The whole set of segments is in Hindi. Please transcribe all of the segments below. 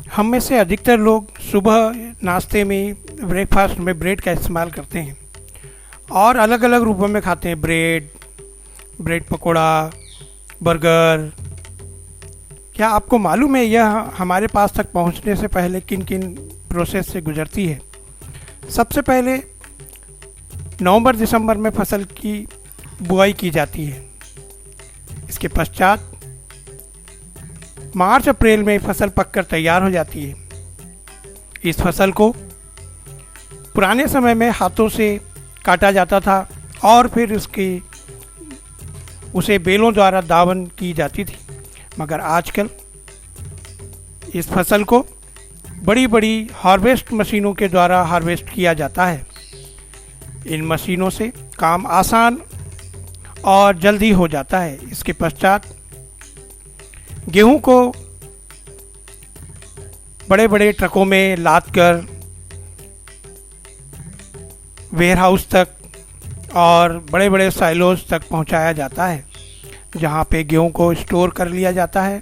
हम में से अधिकतर लोग सुबह नाश्ते में, ब्रेकफास्ट में ब्रेड का इस्तेमाल करते हैं और अलग अलग रूपों में खाते हैं। Bread, bread pakora, burger. क्या आपको मालूम है यह हमारे पास तक पहुंचने से पहले किन किन प्रोसेस से गुजरती है? सबसे पहले नवंबर दिसंबर में फसल की बुआई की जाती है। इसके पश्चात मार्च अप्रैल में फसल पककर तैयार हो जाती है। इस फसल को पुराने समय में हाथों से काटा जाता था और फिर उसे बेलों द्वारा दावन की जाती थी, मगर आजकल इस फसल को बड़ी बड़ी हार्वेस्ट मशीनों के द्वारा हार्वेस्ट किया जाता है। इन मशीनों से काम आसान और जल्दी हो जाता है। इसके पश्चात गेहूं को बड़े बड़े ट्रकों में लाद कर वेयरहाउस तक और बड़े बड़े साइलोज तक पहुंचाया जाता है, जहां पे गेहूं को स्टोर कर लिया जाता है।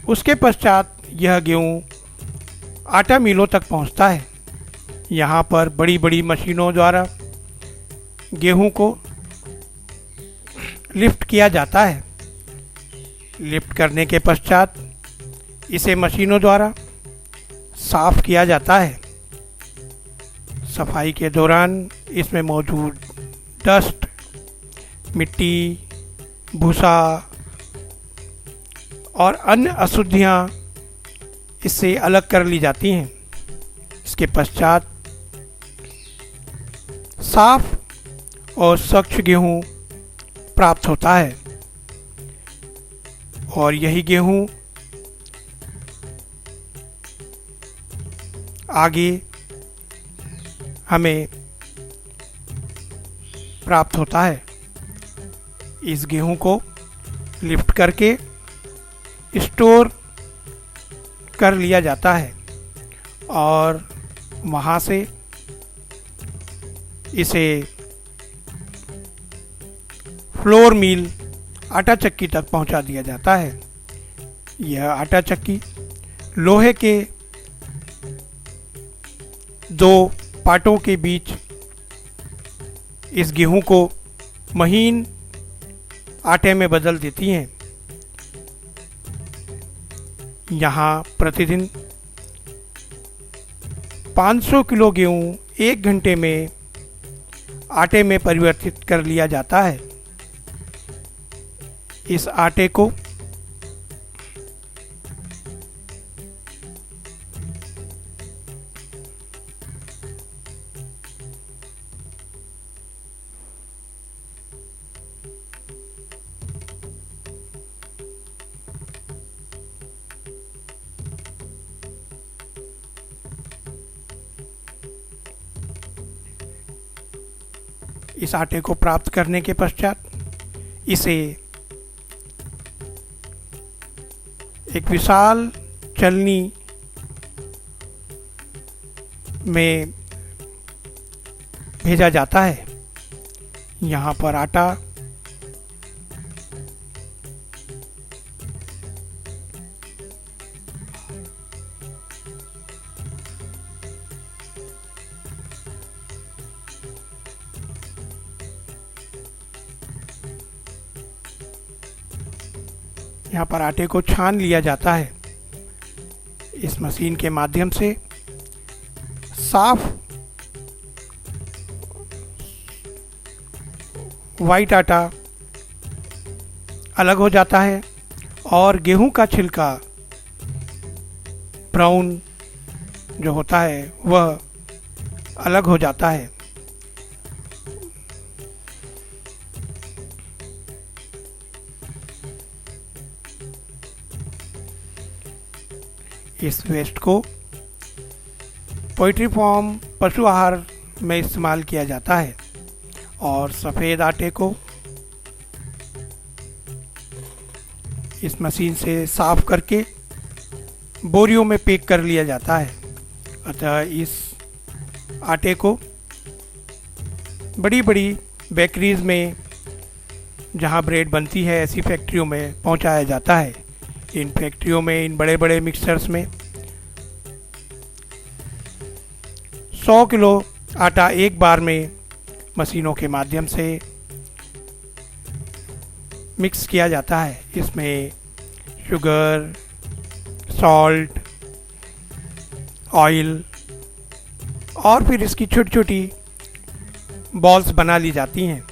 उसके पश्चात यह गेहूं आटा मिलों तक पहुंचता है। यहाँ पर बड़ी बड़ी मशीनों द्वारा गेहूं को लिफ्ट किया जाता है। लिफ्ट करने के पश्चात इसे मशीनों द्वारा साफ किया जाता है। सफाई के दौरान इसमें मौजूद डस्ट, मिट्टी, भूसा और अन्य अशुद्धियाँ इससे अलग कर ली जाती हैं। इसके पश्चात साफ और स्वच्छ गेहूँ प्राप्त होता है और यही गेहूँ आगे हमें प्राप्त होता है। इस गेहूँ को लिफ्ट करके स्टोर कर लिया जाता है और वहाँ से इसे फ्लोर मिल, आटा चक्की तक पहुंचा दिया जाता है। यह आटा चक्की लोहे के दो पाटों के बीच इस गेहूं को महीन आटे में बदल देती हैं। यहाँ प्रतिदिन 500 किलो गेहूं 1 घंटे में आटे में परिवर्तित कर लिया जाता है। इस आटे को प्राप्त करने के पश्चात इसे एक विशाल चलनी में भेजा जाता है। यहाँ पर आटा आटे को छान लिया जाता है। इस मशीन के माध्यम से साफ वाइट आटा अलग हो जाता है और गेहूं का छिलका ब्राउन जो होता है वह अलग हो जाता है। इस वेस्ट को पोल्ट्री फार्म, पशु आहार में इस्तेमाल किया जाता है और सफ़ेद आटे को इस मशीन से साफ करके बोरियों में पैक कर लिया जाता है। अतः इस आटे को बड़ी बड़ी बेकरीज में, जहां ब्रेड बनती है, ऐसी फैक्ट्रियों में पहुंचाया जाता है। इन फैक्ट्रियों में, इन बड़े बड़े मिक्सर्स में 100 किलो आटा एक बार में मशीनों के माध्यम से मिक्स किया जाता है। इसमें शुगर, सॉल्ट, ऑयल और फिर इसकी छोटी छोटी बॉल्स बना ली जाती हैं।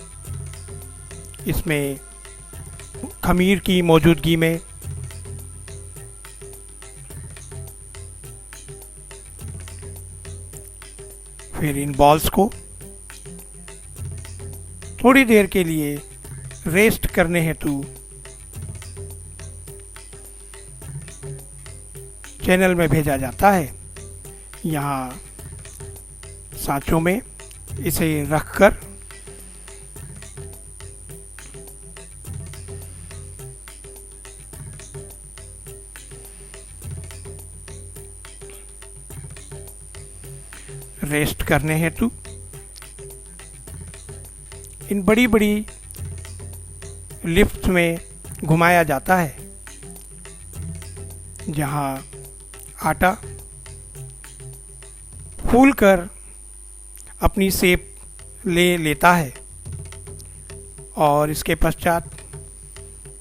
इसमें खमीर की मौजूदगी में फिर इन बॉल्स को थोड़ी देर के लिए रेस्ट करने हेतु चैनल में भेजा जाता है। यहाँ सांचों में इसे रखकर रेस्ट करने हेतु इन बड़ी बड़ी लिफ्ट में घुमाया जाता है, जहां आटा फूलकर अपनी शेप ले लेता है और इसके पश्चात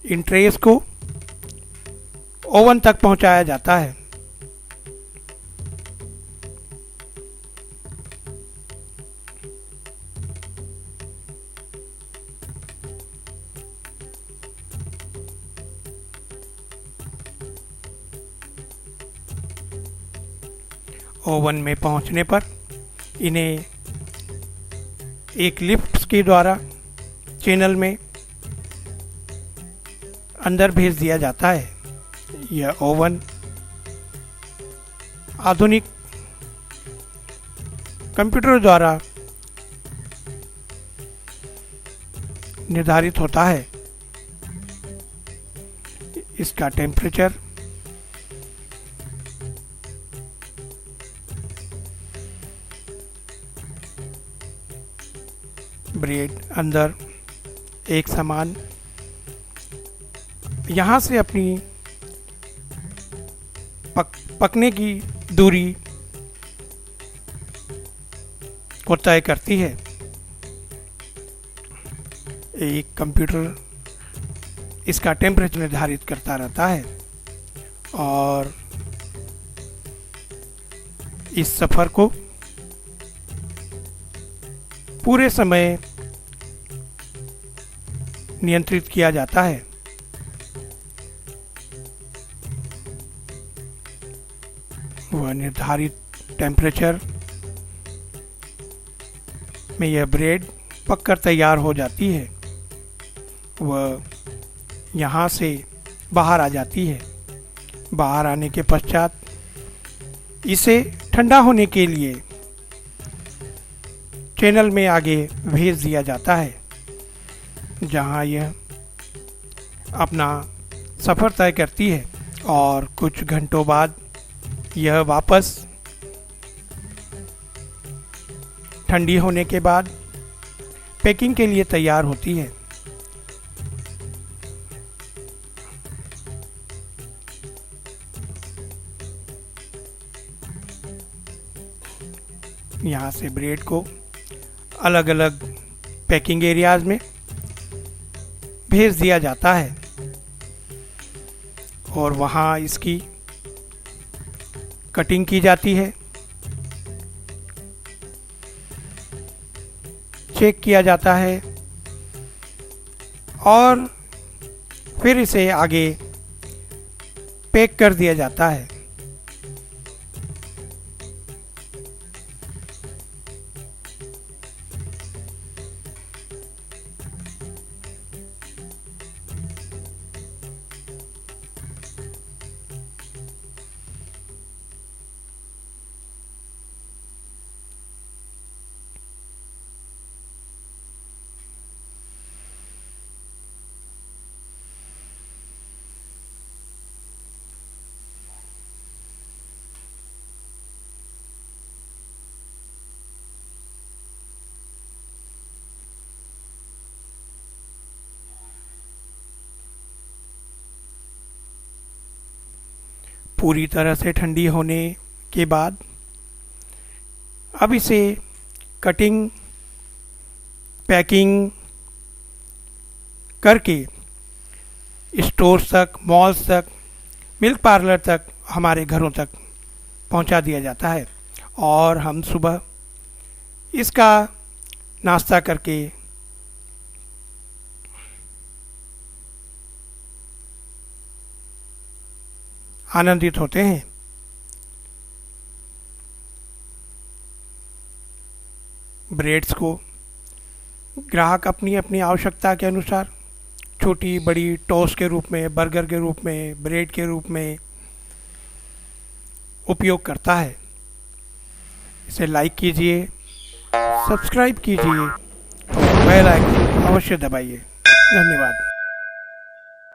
इन ट्रेस को ओवन तक पहुंचाया जाता है। ओवन में पहुंचने पर इन्हें एक लिफ्ट के द्वारा चैनल में अंदर भेज दिया जाता है। यह ओवन आधुनिक कंप्यूटर द्वारा निर्धारित होता है। इसका टेम्परेचर ब्रेड अंदर एक समान यहाँ से अपनी पकने की दूरी को तय करती है। एक कंप्यूटर इसका टेम्परेचर निर्धारित करता रहता है और इस सफ़र को पूरे समय नियंत्रित किया जाता है। वह निर्धारित टेम्परेचर में यह ब्रेड पककर तैयार हो जाती है। वह यहाँ से बाहर आ जाती है। बाहर आने के पश्चात इसे ठंडा होने के लिए चैनल में आगे भेज दिया जाता है, जहाँ यह अपना सफ़र तय करती है और कुछ घंटों बाद यह वापस ठंडी होने के बाद पैकिंग के लिए तैयार होती है। यहाँ से ब्रेड को अलग अलग पैकिंग एरियाज में भेज दिया जाता है और वहाँ इसकी कटिंग की जाती है, चेक किया जाता है और फिर इसे आगे पैक कर दिया जाता है। पूरी तरह से ठंडी होने के बाद अब इसे कटिंग, पैकिंग करके स्टोर्स तक, मॉल्स तक, मिल्क पार्लर तक, हमारे घरों तक पहुंचा दिया जाता है और हम सुबह इसका नाश्ता करके आनंदित होते हैं। ब्रेड्स को ग्राहक अपनी अपनी आवश्यकता के अनुसार छोटी बड़ी टोस्ट के रूप में, बर्गर के रूप में, ब्रेड के रूप में उपयोग करता है। इसे लाइक कीजिए, सब्सक्राइब कीजिए, बेल आइकन अवश्य दबाइए। धन्यवाद।